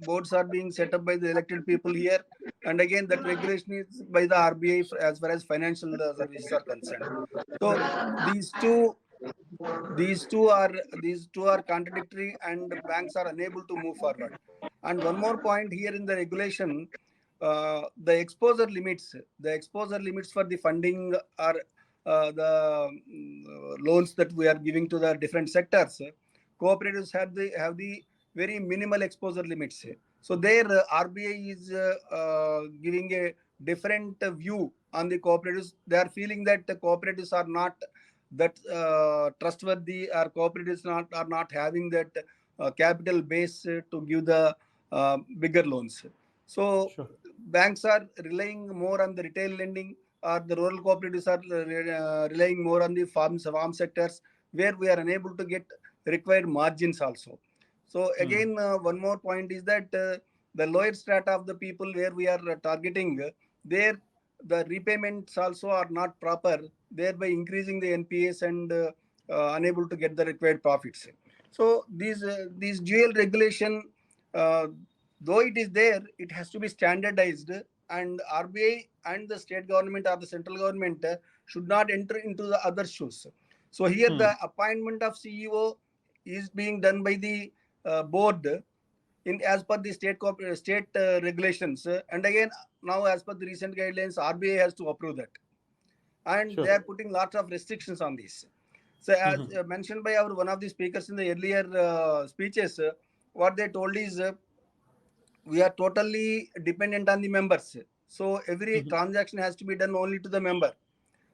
set up by the elected people here, and again that regulation is by the RBI as far as financial services are concerned. So these two are contradictory, and banks are unable to move forward. And one more point here in the regulation, the exposure limits for the funding are the loans that we are giving to the different sectors. Cooperatives have the very minimal exposure limits. So there RBI is giving a different view on the cooperatives. They are feeling that the cooperatives are not that trustworthy, or cooperatives are not having that capital base to give the bigger loans. So Sure. banks are relying more on the retail lending, or the rural cooperatives are relying more on the farm sectors, where we are unable to get required margins also. So again, one more point is that the lower strata of the people where we are targeting, there the repayments also are not proper, thereby increasing the NPAs and unable to get the required profits. So these dual regulation, though it is there, it has to be standardized, and RBI and the state government or the central government should not enter into the other shoes. So here the appointment of CEO is being done by the board as per the state regulations, and again now as per the recent guidelines, RBI has to approve that, and Sure. they are putting lots of restrictions on this. So as mentioned by one of the speakers in the earlier speeches, what they told is we are totally dependent on the members. So every transaction has to be done only to the member.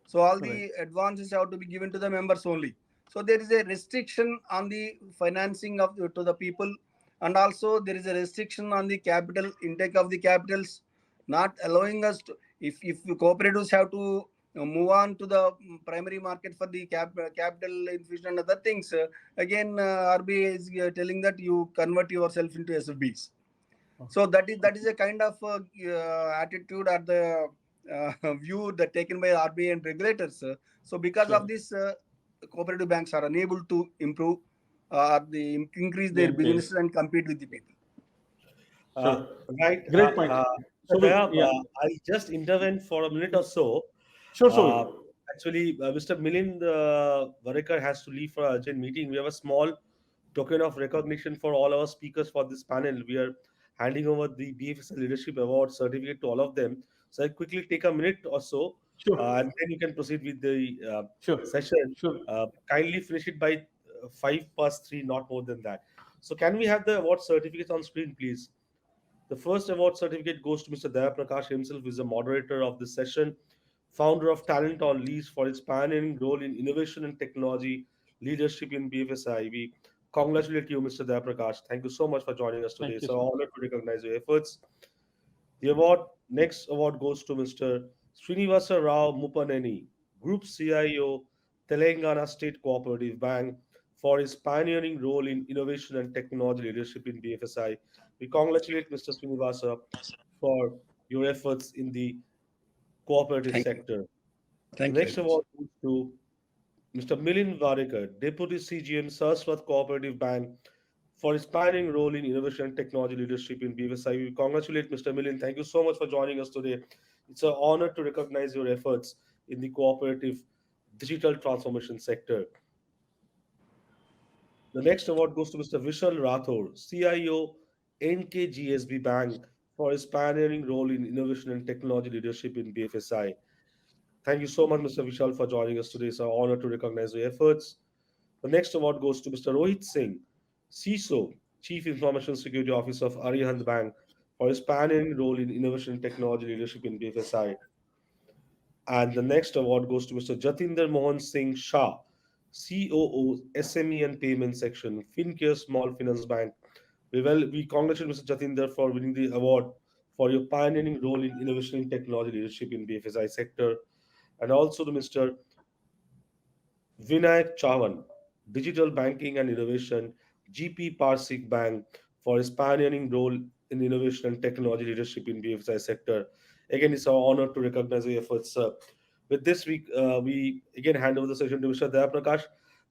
So all the advances have to be given to the members only. So there is a restriction on the financing of to the people, and also there is a restriction on the capital intake of the capitals, not allowing us to, if the cooperatives have to move on to the primary market for the capital infusion and other things, again RBI is telling that you convert yourself into SFBs. So that is a kind of attitude or the view that taken by RBI and regulators. So because of this, cooperative banks are unable to improve or increase their businesses and compete with the people. Right. Great point. So Daya, I'll just intervene for a minute or so. Sure. Actually, Mr. Milind Varekar has to leave for an urgent meeting. We have a small token of recognition for all our speakers for this panel. We are handing over the BFSI Leadership Award certificate to all of them. So I'll quickly take a minute or so, and then you can proceed with the session. Kindly finish it by 3:05, not more than that. So can we have the award certificates on screen, please? The first award certificate goes to Mr. Daya Prakash himself, who is the moderator of this session, founder of TalentOnLease for its pioneering role in innovation and technology leadership in BFSI. We congratulate you, Mr. Daya Prakash. Thank you so much for joining us today. It's an honor to recognize your efforts. The next award goes to Mr. Srinivasa Rao Muppaneni, Group CIO, Telangana State Cooperative Bank, for his pioneering role in innovation and technology leadership in BFSI. We congratulate Mr. Srinivasa for your efforts in the cooperative sector. The next award goes to Mr. Milind Varekar, Deputy CGM, Saraswat Cooperative Bank, for his pioneering role in innovation and technology leadership in BFSI. We congratulate Mr. Milind. Thank you so much for joining us today. It's an honor to recognize your efforts in the cooperative digital transformation sector. The next award goes to Mr. Vishal Rathod, CIO, NKGSB Bank, for his pioneering role in innovation and technology leadership in BFSI. Thank you so much, Mr. Vishal, for joining us today. It's an honor to recognize your efforts. The next award goes to Mr. Rohit Singh, CISO, Chief Information Security Officer of Arihant Bank, for his pioneering role in innovation and technology leadership in BFSI. And the next award goes to Mr. Jatinder Mohan Singh Shah, COO, SME and Payment Section, Fincare Small Finance Bank. We congratulate Mr. Jatinder for winning the award for your pioneering role in innovation and technology leadership in BFSI sector. And also to Mr. Vinayak Chavan, Digital Banking and Innovation, GP Parsik Bank, for his pioneering role in innovation and technology leadership in BFSI sector. Again, it's our honor to recognize your efforts, sir. With this, we again hand over the session to Mr. Daya Prakash.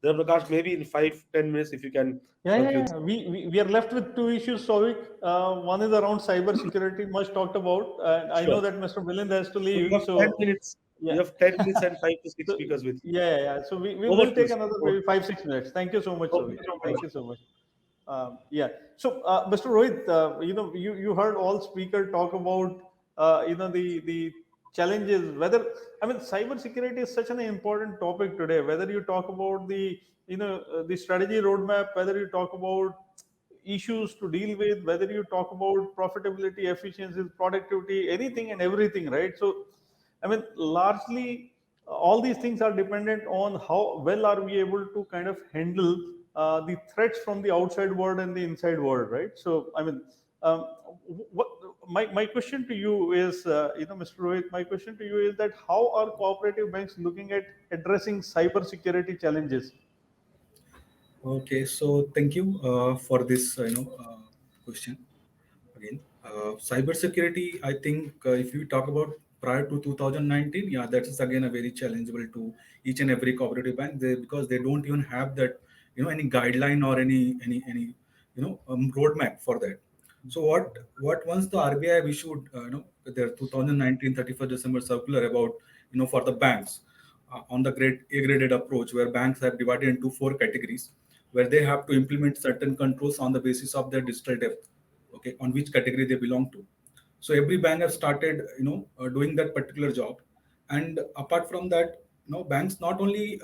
Daya Prakash, maybe in 5-10 minutes, if you can. Yeah. We are left with two issues, Souvik. One is around cyber security, much talked about. I know that Mr. Milind has to leave. So 10 minutes. Yeah. You have 10 minutes and 5 to 6 speakers with you. Yeah. So we will take another maybe 5-6 minutes. Thank you so much, Souvik. Thank you so much. So, Mr. Rohit, you heard all speakers talk about, the challenges. Cyber security is such an important topic today. Whether you talk about the strategy roadmap, whether you talk about issues to deal with, whether you talk about profitability, efficiency, productivity, anything and everything, right? So, largely all these things are dependent on how well are we able to kind of handle the threats from the outside world and the inside world, right? So, what my question to you is, Mr. Rohit, my question to you is that how are cooperative banks looking at addressing cyber security challenges? Okay, so thank you for this, question. Again, cybersecurity, I think if you talk about prior to 2019, yeah, that is again a very challengeable to each and every cooperative bank, because they don't even have that, any guideline or any roadmap for that. So what once the RBI have issued, their 2019 31st December circular about, for the banks on the A-graded approach, where banks have divided into 4 categories, where they have to implement certain controls on the basis of their digital depth, okay, on which category they belong to. So every bank has started, doing that particular job. And apart from that, banks not only,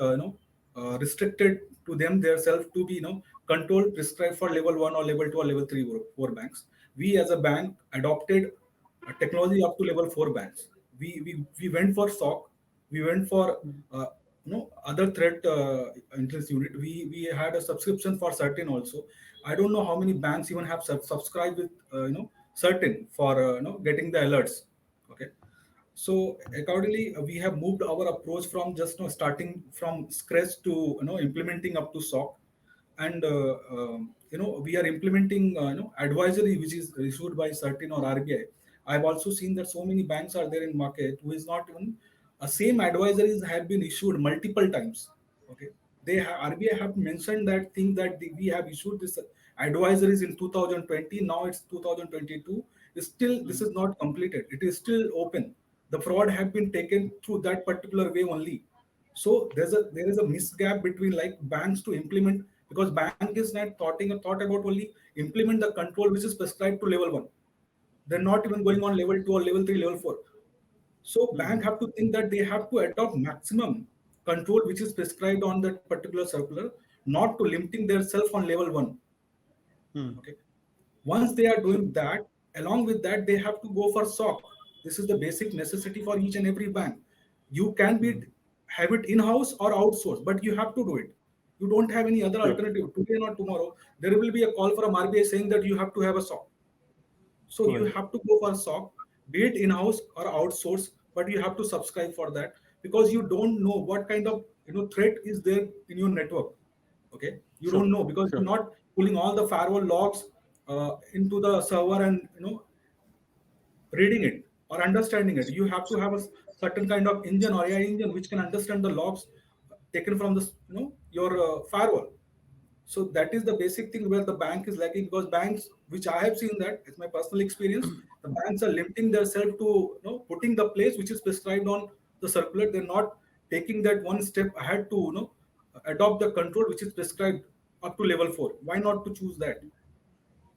restricted to them themselves to be, controlled, prescribed for level 1 or level 2 or level 3 4 banks. We as a bank adopted a technology up to level 4 banks. We went for SOC, We went for other threat intelligence unit. We had a subscription for certain also. I don't know how many banks even have subscribed with certain for getting the alerts. Okay. So accordingly, we have moved our approach from just starting from scratch to implementing up to SOC, and we are implementing advisory which is issued by certain or RBI. I've also seen that so many banks are there in market who is not even same advisories have been issued multiple times. Okay, RBI have mentioned that thing that we have issued this advisories in 2020. Now it's 2022. Still, this is not completed. It is still open. The fraud have been taken through that particular way only. So there is a misgap between like banks to implement, because bank is not thought about only implement the control which is prescribed to level 1. They're not even going on level 2 or level 3, level 4. So bank have to think that they have to adopt maximum control which is prescribed on that particular circular, not to limiting themselves on level 1. Okay. Once they are doing that, along with that, they have to go for SOC. This is the basic necessity for each and every bank. You can have it in-house or outsource, but you have to do it. You don't have any other alternative. Today or tomorrow, there will be a call from RBI saying that you have to have a SOC. So you have to go for SOC, be it in-house or outsource, but you have to subscribe for that, because you don't know what kind of threat is there in your network. Okay, you don't know, because you're not pulling all the firewall logs into the server and reading it or understanding it. You have to have a certain kind of engine or AI engine which can understand the logs taken from the your firewall. So that is the basic thing where the bank is lacking, because banks, which I have seen that, it's my personal experience, the banks are limiting themselves to putting the place which is prescribed on the circular. They're not taking that one step ahead to adopt the control which is prescribed up to level 4. Why not to choose that?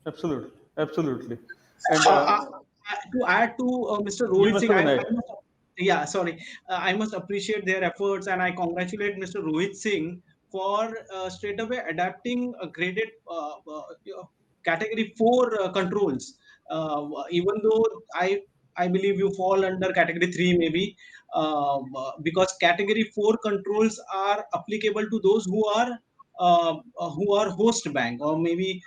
Absolutely. And to add to Mr. Rohit Singh, sorry, I must appreciate their efforts, and I congratulate Mr. Rohit Singh for straight away adapting a graded category 4 controls. Even though I believe you fall under category 3 maybe, because category 4 controls are applicable to those who are host bank, or maybe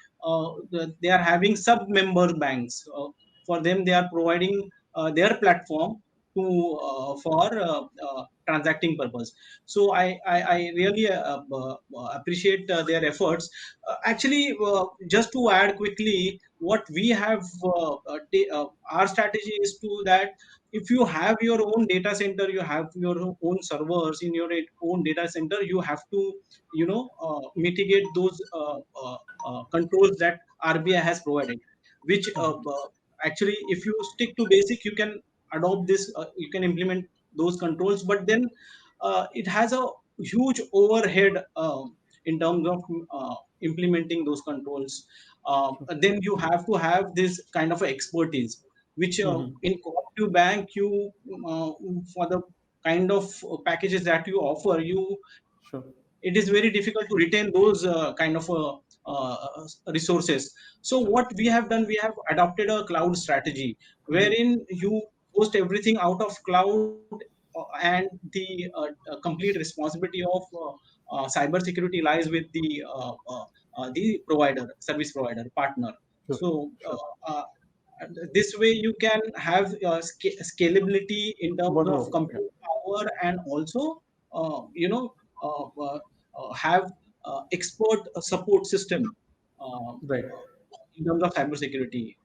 they are having sub-member banks. For them, they are providing their platform to for transacting purpose. So I really appreciate their efforts. Actually, just to add quickly, what we have our strategy is to that if you have your own data center, you have your own servers in your own data center, you have to mitigate those controls that RBI has provided, which actually, if you stick to basic, you can adopt this, you can implement those controls, but then it has a huge overhead in terms of implementing those controls. Then you have to have this kind of expertise, which in cooperative bank, you for the kind of packages that you offer, it is very difficult to retain those kind of resources. So what we have done, we have adopted a cloud strategy wherein you host everything out of cloud, and the complete responsibility of cyber security lies with the provider, service provider partner. So this way you can have scalability in terms of compute power, and also have expert support system in terms of cybersecurity.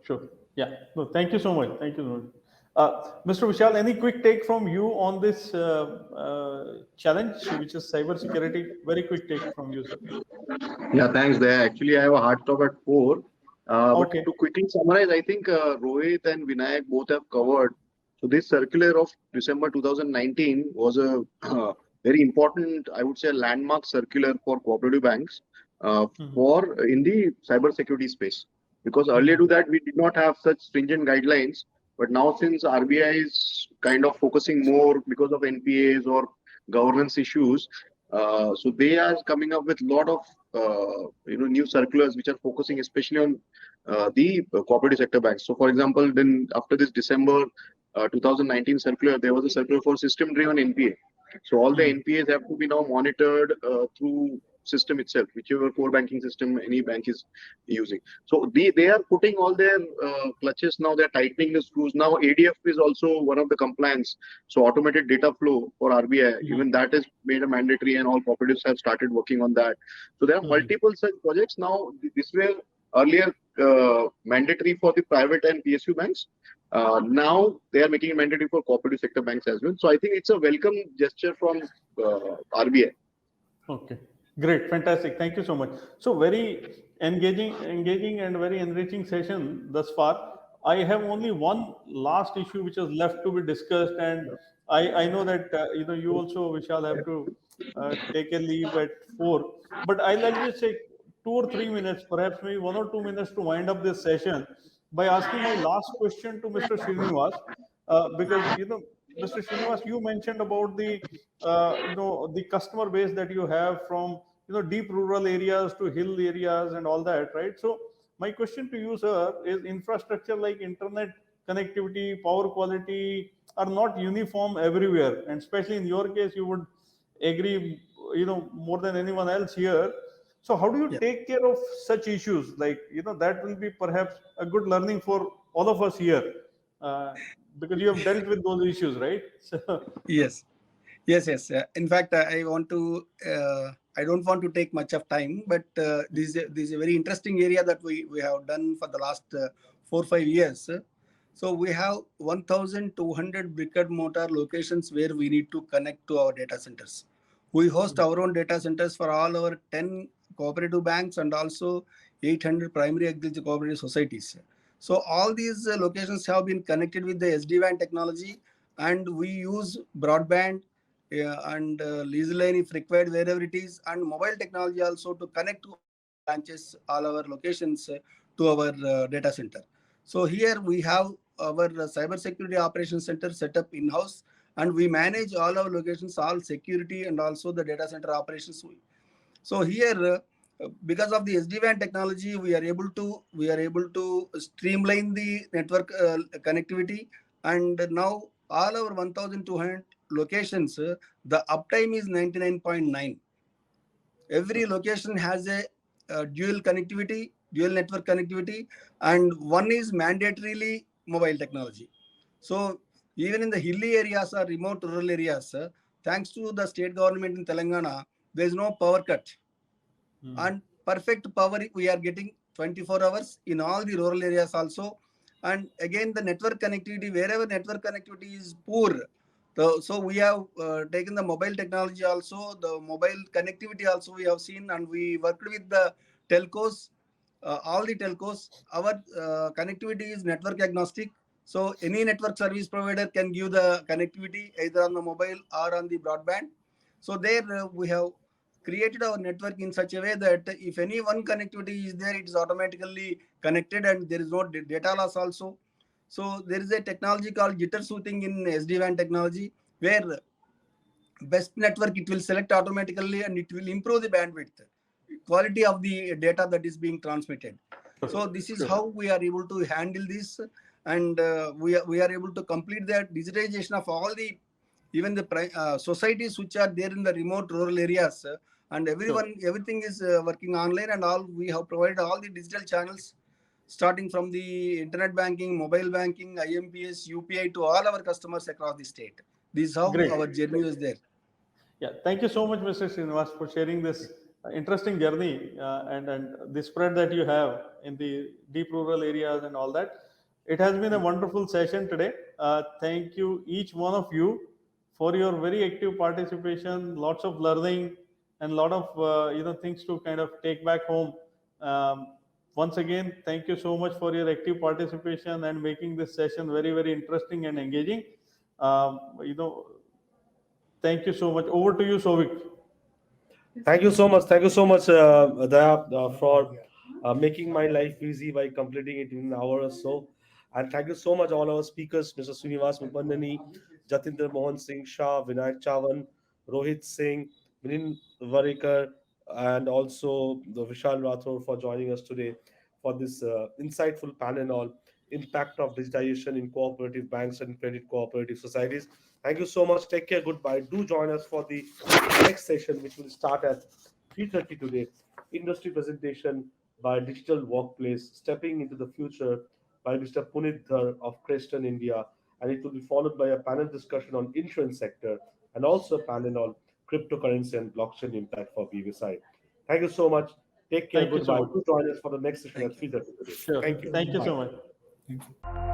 Sure. Yeah. No, thank you so much. Thank you so much. Mr. Vishal, any quick take from you on this challenge, which is cybersecurity? Very quick take from you, sir. Yeah, thanks. There, actually, I have a hard stop at 4. But to quickly summarize, I think Rohit and Vinayak both have covered. So this circular of December 2019 was a very important, I would say, landmark circular for cooperative banks for in the cybersecurity space. Because earlier to that, we did not have such stringent guidelines. But now, since RBI is kind of focusing more because of NPAs or governance issues, so they are coming up with a lot of new circulars which are focusing especially on the cooperative sector banks. So, for example, then after this December, 2019 circular, there was a circular for system-driven NPA. So all the NPAs have to be now monitored through system itself, whichever core banking system any bank is using. So they are putting all their clutches now. They're tightening the screws now. ADF is also one of the compliance. So automated data flow for RBI, even that is made a mandatory, and all cooperatives have started working on that. So there are multiple such projects now. This were earlier mandatory for the private and PSU banks. Now they are making it mandatory for cooperative sector banks as well. So I think it's a welcome gesture from RBI. Okay, great, fantastic. Thank you so much. So very engaging and very enriching session thus far. I have only one last issue which is left to be discussed, and I know that you also, Vishal, have to take a leave at 4. But I'll just take 2 or 3 minutes, perhaps maybe 1 or 2 minutes to wind up this session by asking my last question to Mr. Srinivas, because Mr. Srinivas, you mentioned about the customer base that you have from deep rural areas to hill areas and all that, right? So my question to you, sir, is infrastructure like internet connectivity, power quality are not uniform everywhere, and especially in your case, you would agree, more than anyone else here. So how do you Yeah. take care of such issues? Like, that will be perhaps a good learning for all of us here, because you have dealt with those issues, right? So, Yes. Yes. In fact, I want to. I don't want to take much of time, but this is a very interesting area that we have done for the last 4 or 5 years. So we have 1,200 brick and mortar locations where we need to connect to our data centers. We host our own data centers for all our 10 cooperative banks and also 800 primary agriculture cooperative societies. So all these locations have been connected with the SD-WAN technology, and we use broadband and lease line if required wherever it is, and mobile technology also to connect to all our branches, all our locations to our data center. So here we have our cyber security operations center set up in-house, and we manage all our locations, all security and also the data center operations. So here, because of the SD-WAN technology, we are able to streamline the network connectivity, and now all our 1,200 locations, the uptime is 99.9. Every location has a dual connectivity, dual network connectivity, and one is mandatorily mobile technology. So even in the hilly areas or remote rural areas, thanks to the state government in Telangana, there is no power cut. And perfect power we are getting 24 hours in all the rural areas also. And again, the network connectivity, wherever network connectivity is poor, so we have taken the mobile technology also, the mobile connectivity also we have seen, and we worked with the telcos, all the telcos. Our connectivity is network agnostic. So any network service provider can give the connectivity either on the mobile or on the broadband. So there we have created our network in such a way that if any one connectivity is there, it is automatically connected and there is no data loss also. So there is a technology called jitter soothing in SD-WAN technology, where best network it will select automatically and it will improve the bandwidth, quality of the data that is being transmitted. So this is how we are able to handle this, and we are able to complete that digitization of all the even the societies which are there in the remote rural areas, and everything is working online, and all we have provided all the digital channels starting from the internet banking, mobile banking, IMPS, UPI to all our customers across the state. This is how Great. our journey is there. Yeah, thank you so much, Mr. Srinivas, for sharing this interesting journey and the spread that you have in the deep rural areas and all that. It has been a wonderful session today. Thank you, each one of you, for your very active participation, lots of learning, and lot of things to kind of take back home. Um, Once again, thank you so much for your active participation and making this session very, very interesting and engaging. Um, you know, Thank you so much. Over to you, Sovik. Thank you so much. Thank you so much, Daya, for making my life easy by completing it in an hour or so. And thank you so much, all our speakers, Mr. Srinivas Muppaneni, Jatinder, Mohan, Singh, Shah, Vinayak, Chavan, Rohit, Singh, Milind, Varekar, and also the Vishal Rathod for joining us today for this insightful panel. And all. impact of digitization in cooperative banks and credit cooperative societies. Thank you so much. Take care. Goodbye. Do join us for the next session, which will start at 3:30 today. Industry presentation by Digital Workplace, Stepping into the Future by Mr. Punit Dhar of Creston, India. And it will be followed by a panel discussion on insurance sector and also a panel on cryptocurrency and blockchain impact for BFSI. Thank you so much. Take care. Thank you so Goodbye. much. Do join us for the next session Thank at you. 3:30 today. Sure. Thank you. Thank you Bye. so much. Thank you.